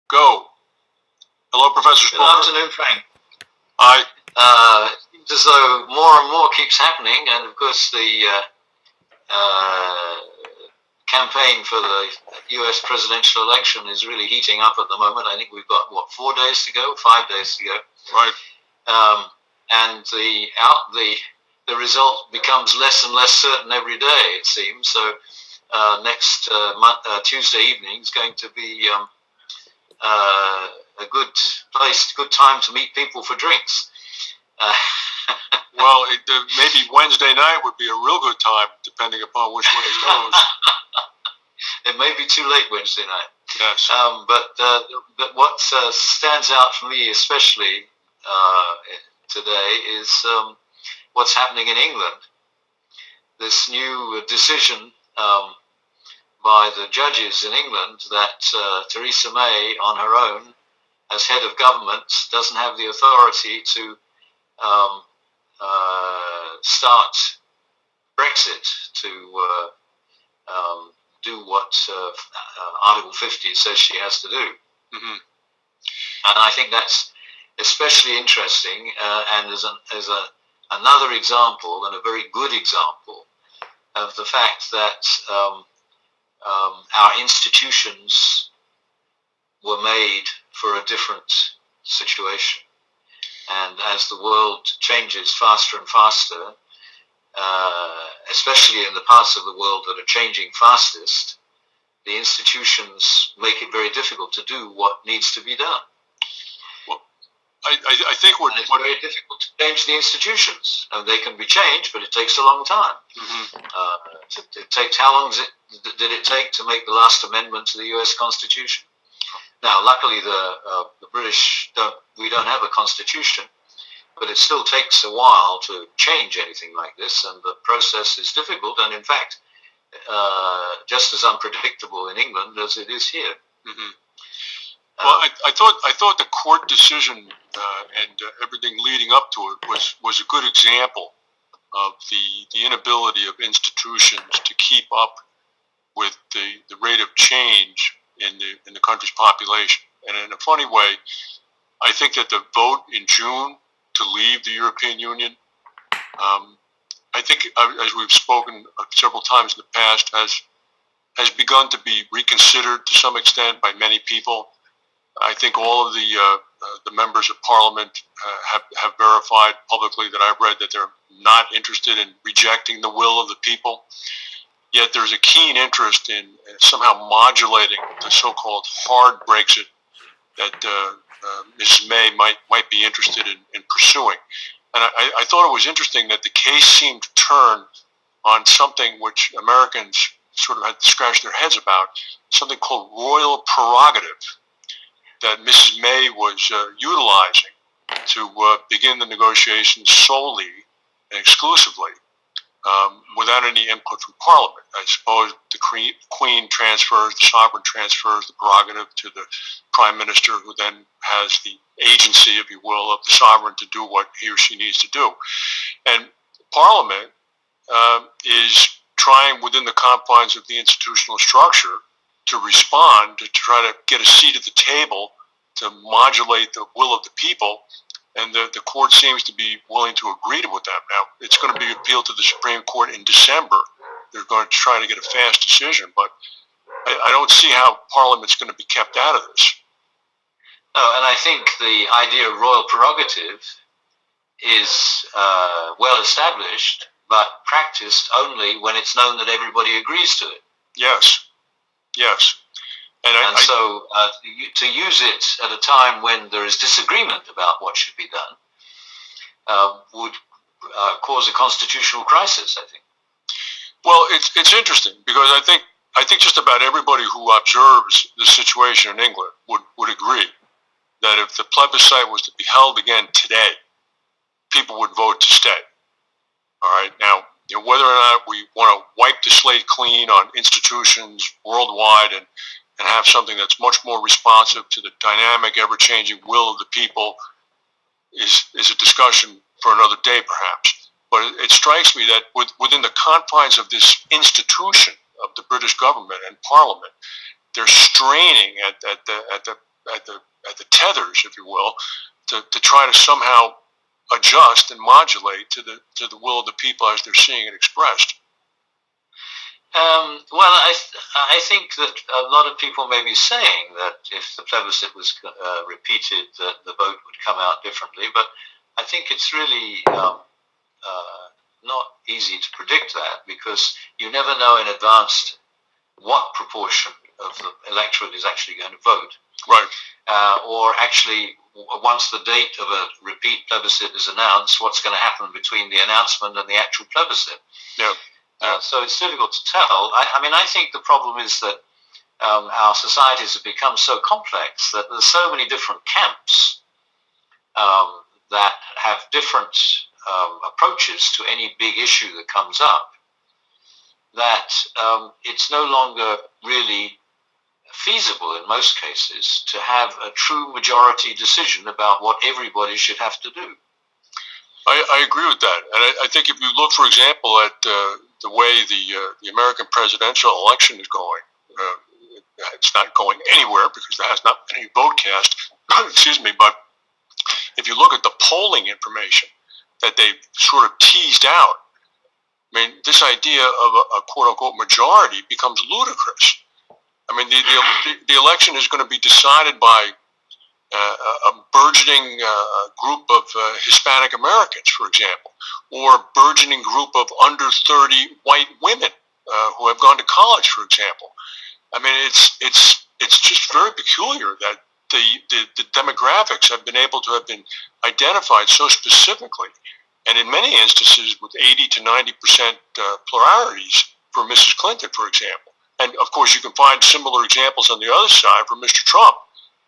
Go. Hello, Professor Good Sponger. afternoon, Frank. Hi. It seems as though more and more keeps happening, and of course the campaign for the U.S. presidential election is really heating up at the moment. I think we've got, 4 days to go, 5 days to go. Right. And the result becomes less and less certain every day, it seems. So next Tuesday evening is going to be a good time to meet people for drinks. Well, maybe Wednesday night would be a real good time, depending upon which way it goes. It may be too late Wednesday night. Yes. But what stands out for me especially today is what's happening in England. This new decision by the judges in England that Theresa May, on her own, as head of government, doesn't have the authority to start Brexit, to do what Article 50 says she has to do. Mm-hmm. And I think that's especially interesting, and as another example, and a very good example, of the fact that our institutions were made for a different situation. And as the world changes faster and faster, especially in the parts of the world that are changing fastest, the institutions make it very difficult to do what needs to be done. Well, I think it's very difficult to change the institutions. And they can be changed, but it takes a long time. Mm-hmm. How long did it take to make the last amendment to the U.S. Constitution? Now, luckily, the British we don't have a constitution, but it still takes a while to change anything like this, and the process is difficult, and in fact, just as unpredictable in England as it is here. Mm-hmm. Well, I thought the court decision and everything leading up to it was a good example of the inability of institutions to keep up with the rate of change in the country's population. And in a funny way, I think that the vote in June to leave the European Union, I think, as we've spoken several times in the past, has begun to be reconsidered to some extent by many people. I think all of the members of Parliament have verified publicly that I've read that they're not interested in rejecting the will of the people. Yet there's a keen interest in somehow modulating the so-called hard Brexit that Mrs. May might be interested in pursuing. And I thought it was interesting that the case seemed to turn on something which Americans sort of had to scratch their heads about, something called royal prerogative, that Mrs. May was utilizing to begin the negotiations solely and exclusively, without any input from Parliament. I suppose the Queen transfers, the sovereign transfers the prerogative to the Prime Minister, who then has the agency, if you will, of the sovereign to do what he or she needs to do. And Parliament is trying, within the confines of the institutional structure, to respond, to try to get a seat at the table, to modulate the will of the people. And the court seems to be willing to agree with them. Now, it's going to be appealed to the Supreme Court in December. They're going to try to get a fast decision, but I don't see how Parliament's going to be kept out of this. No, and I think the idea of royal prerogative is well established, but practiced only when it's known that everybody agrees to it. Yes, yes. And so to use it at a time when there is disagreement about what should be done would cause a constitutional crisis, I think. Well, it's interesting because I think just about everybody who observes the situation in England would agree that if the plebiscite was to be held again today, people would vote to stay. All right. Now, whether or not we want to wipe the slate clean on institutions worldwide and have something that's much more responsive to the dynamic, ever-changing will of the people is a discussion for another day, perhaps. But it strikes me that within the confines of this institution of the British government and Parliament, they're straining at the at the tethers, if you will, to try to somehow adjust and modulate to the will of the people as they're seeing it expressed. Well, I think that a lot of people may be saying that if the plebiscite was repeated, that the vote would come out differently. But I think it's really not easy to predict that, because you never know in advance what proportion of the electorate is actually going to vote. Right. Or actually, once the date of a repeat plebiscite is announced, what's going to happen between the announcement and the actual plebiscite. Yeah. So it's difficult to tell. I mean, I think the problem is that our societies have become so complex that there's so many different camps that have different approaches to any big issue that comes up, that it's no longer really feasible in most cases to have a true majority decision about what everybody should have to do. I agree with that, and I think if you look, for example, at the way the American presidential election is going, it's not going anywhere because there has not been any vote cast. Excuse me, but if you look at the polling information that they've sort of teased out, I mean, this idea of a quote-unquote majority becomes ludicrous. I mean, the election is going to be decided by a burgeoning group of Hispanic Americans, for example, or a burgeoning group of under 30 white women who have gone to college, for example. I mean, it's just very peculiar that the demographics have been able to have been identified so specifically, and in many instances with 80 to 90% pluralities for Mrs. Clinton, for example. And of course, you can find similar examples on the other side for Mr. Trump,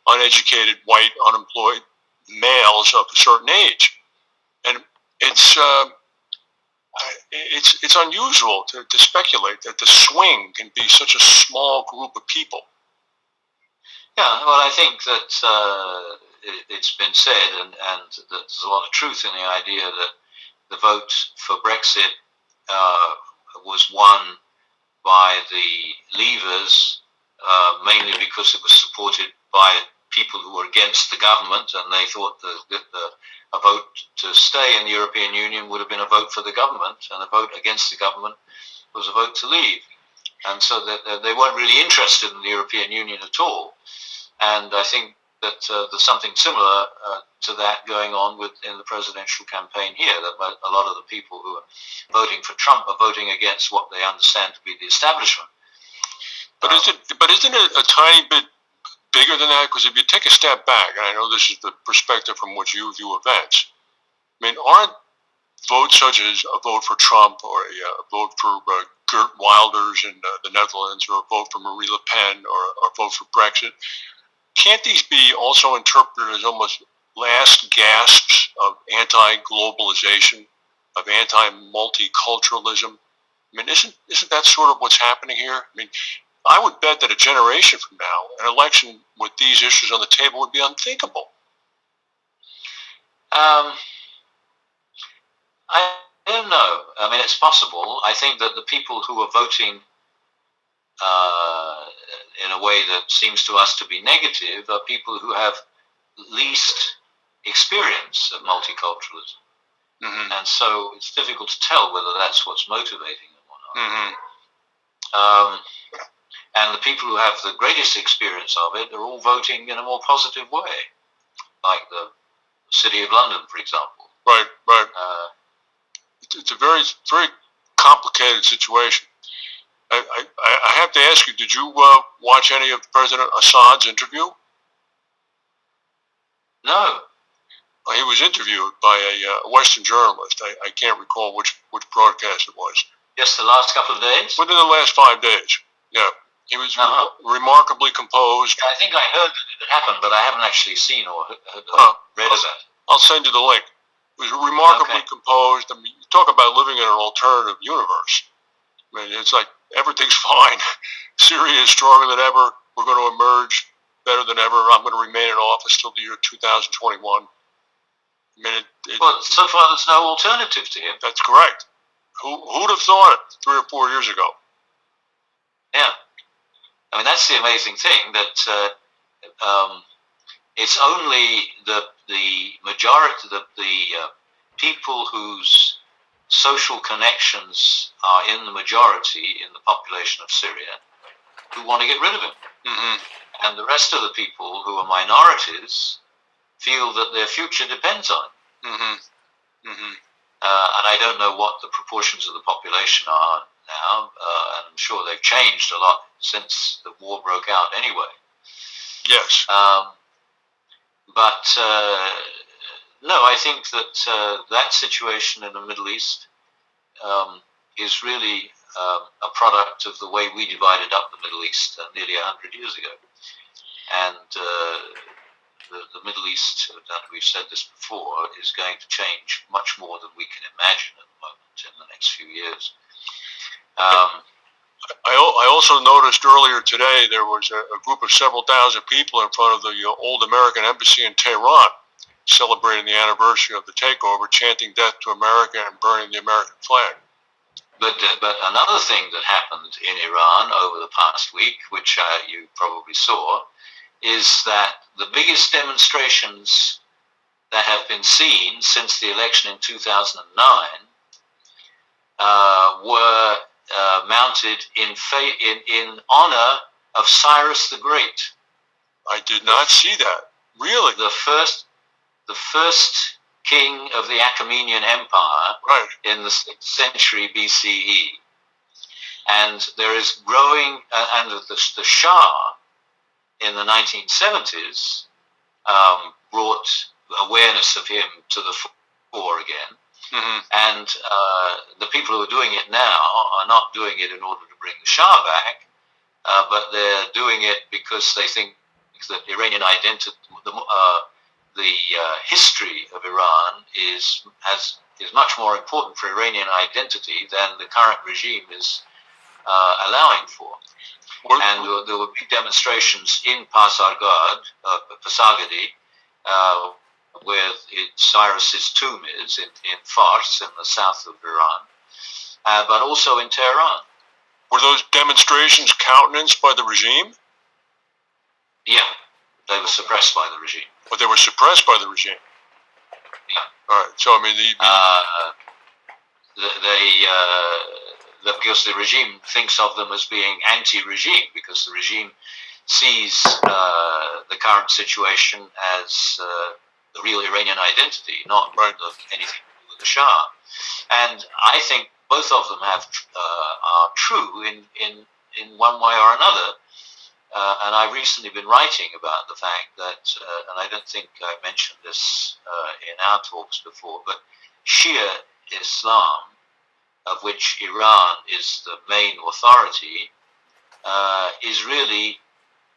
uneducated, white, unemployed males of a certain age. And it's unusual to speculate that the swing can be such a small group of people. Yeah, well, I think that it's been said, and that there's a lot of truth in the idea that the vote for Brexit was won by the Leavers, mainly because it was supported by people who were against the government, and they thought that a vote to stay in the European Union would have been a vote for the government, and a vote against the government was a vote to leave. And so that they weren't really interested in the European Union at all. And I think that there's something similar to that going on in the presidential campaign here, that a lot of the people who are voting for Trump are voting against what they understand to be the establishment. But isn't it a tiny bit bigger than that? Because if you take a step back, and I know this is the perspective from which you view events, I mean, aren't votes such as a vote for Trump or a vote for Geert Wilders in the Netherlands, or a vote for Marie Le Pen, or a vote for Brexit, can't these be also interpreted as almost last gasps of anti-globalization, of anti-multiculturalism? I mean, isn't that sort of what's happening here? I mean, I would bet that a generation from now, an election with these issues on the table would be unthinkable. I don't know. I mean, it's possible. I think that the people who are voting in a way that seems to us to be negative are people who have least experience of multiculturalism. Mm-hmm. And so it's difficult to tell whether that's what's motivating them or not. Mm-hmm. And the people who have the greatest experience of it are all voting in a more positive way, like the City of London, for example. Right. It's a very, very complicated situation. I have to ask you, did you watch any of President Assad's interview? No. Well, he was interviewed by a Western journalist. I can't recall which broadcast it was. Just the last couple of days? Within the last 5 days, yeah. He was remarkably composed. I think I heard that it happened, but I haven't actually seen or read of it. I'll send you the link. He was remarkably composed. I mean, you talk about living in an alternative universe. I mean, it's like everything's fine. Syria is stronger than ever. We're going to emerge better than ever. I'm going to remain in office till the year 2021. I mean, well, so far there's no alternative to him. That's correct. Who'd have thought it 3 or 4 years ago? Yeah. I mean, that's the amazing thing, that it's only the majority, the people whose social connections are in the majority in the population of Syria who want to get rid of him. Mm-hmm. And the rest of the people who are minorities feel that their future depends on it. Mm-hmm. Mm-hmm. And I don't know what the proportions of the population are now, and I'm sure they've changed a lot since the war broke out anyway. Yes. But no, I think that that situation in the Middle East is really a product of the way we divided up the Middle East nearly 100 years ago. And the Middle East, and we've said this before, is going to change much more than we can imagine at the moment in the next few years. I also noticed earlier today there was a group of several thousand people in front of the old American embassy in Tehran celebrating the anniversary of the takeover, chanting "Death to America" and burning the American flag. But another thing that happened in Iran over the past week, which you probably saw, is that the biggest demonstrations that have been seen since the election in 2009 were mounted in honor of Cyrus the Great. I did not see that. Really? The first king of the Achaemenian Empire, right, in the 6th century BCE. And there is growing, and the Shah in the 1970s brought awareness of him to the fore again. Mm-hmm. And the people who are doing it now are not doing it in order to bring the Shah back, but they're doing it because they think that Iranian identity, the history of Iran is much more important for Iranian identity than the current regime is allowing for. And there will be demonstrations in Pasargad, Pasargadi, where Cyrus's tomb is in Fars in the south of Iran, but also in Tehran. Were those demonstrations countenanced by the regime? Yeah, they were suppressed by the regime. But they were suppressed by the regime. Yeah. All right. So I mean, because the regime thinks of them as being anti-regime, because the regime sees the current situation as the real Iranian identity, not anything to do with the Shah. And I think both of them are true in one way or another. And I've recently been writing about the fact that, and I don't think I mentioned this in our talks before, but Shia Islam, of which Iran is the main authority, is really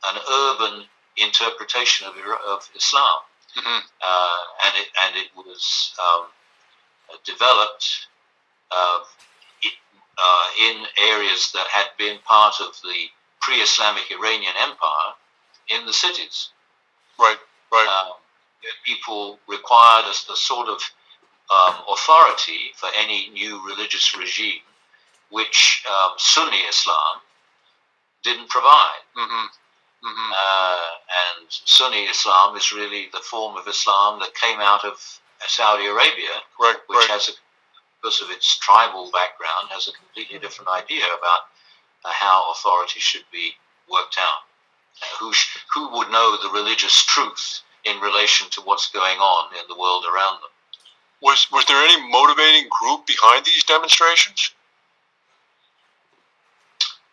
an urban interpretation of Islam. Mm-hmm. And it was developed in areas that had been part of the pre-Islamic Iranian Empire in the cities. Right. People required a sort of authority for any new religious regime, which Sunni Islam didn't provide. Mm-hmm. Mm-hmm. And Sunni Islam is really the form of Islam that came out of Saudi Arabia, which has, because of its tribal background, has a completely different idea about how authority should be worked out. Who would know the religious truth in relation to what's going on in the world around them? Was there any motivating group behind these demonstrations?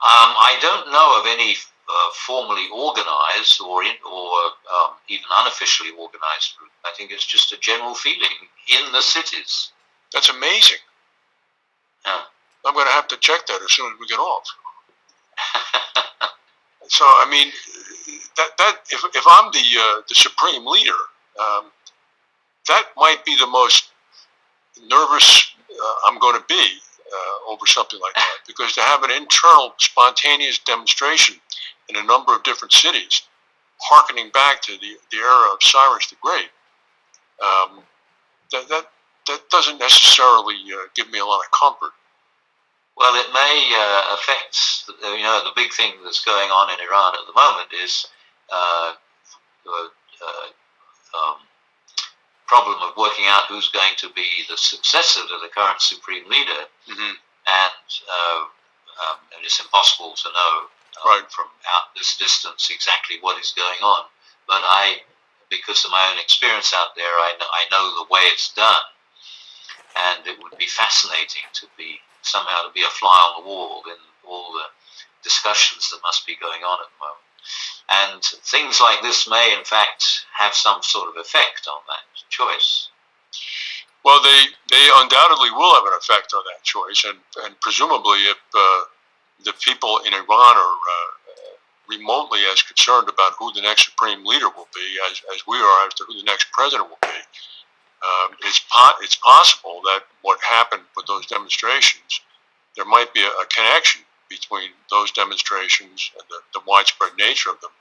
I don't know of any formally organized or even unofficially organized group. I think it's just a general feeling in the cities. That's amazing. Yeah. I'm going to have to check that as soon as we get off. So, I mean, that if I'm the supreme leader, that might be the most nervous I'm going to be over something like that, because to have an internal, spontaneous demonstration in a number of different cities, hearkening back to the era of Cyrus the Great, that doesn't necessarily give me a lot of comfort. Well, it may affect, the big thing that's going on in Iran at the moment is problem of working out who's going to be the successor to the current supreme leader, and it's impossible to know from out this distance exactly what is going on. But because of my own experience out there, I know the way it's done, and it would be fascinating to be a fly on the wall in all the discussions that must be going on at the moment. And things like this may, in fact, have some sort of effect on that choice. Well, they undoubtedly will have an effect on that choice, and presumably if the people in Iran are remotely as concerned about who the next supreme leader will be as we are as to who the next president will be, it's possible that what happened with those demonstrations, there might be a connection between those demonstrations and the widespread nature of them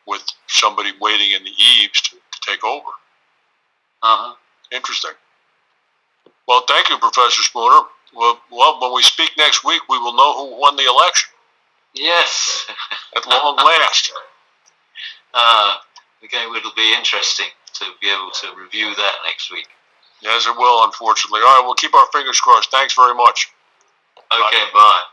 with somebody waiting in the eaves to take over. Interesting. Well, thank you, Professor Spooner. Well, when we speak next week, we will know who won the election. Yes. At long last. Okay, it'll be interesting to be able to review that next week. Yes, it will, unfortunately. All right, we'll keep our fingers crossed. Thanks very much. Okay, bye.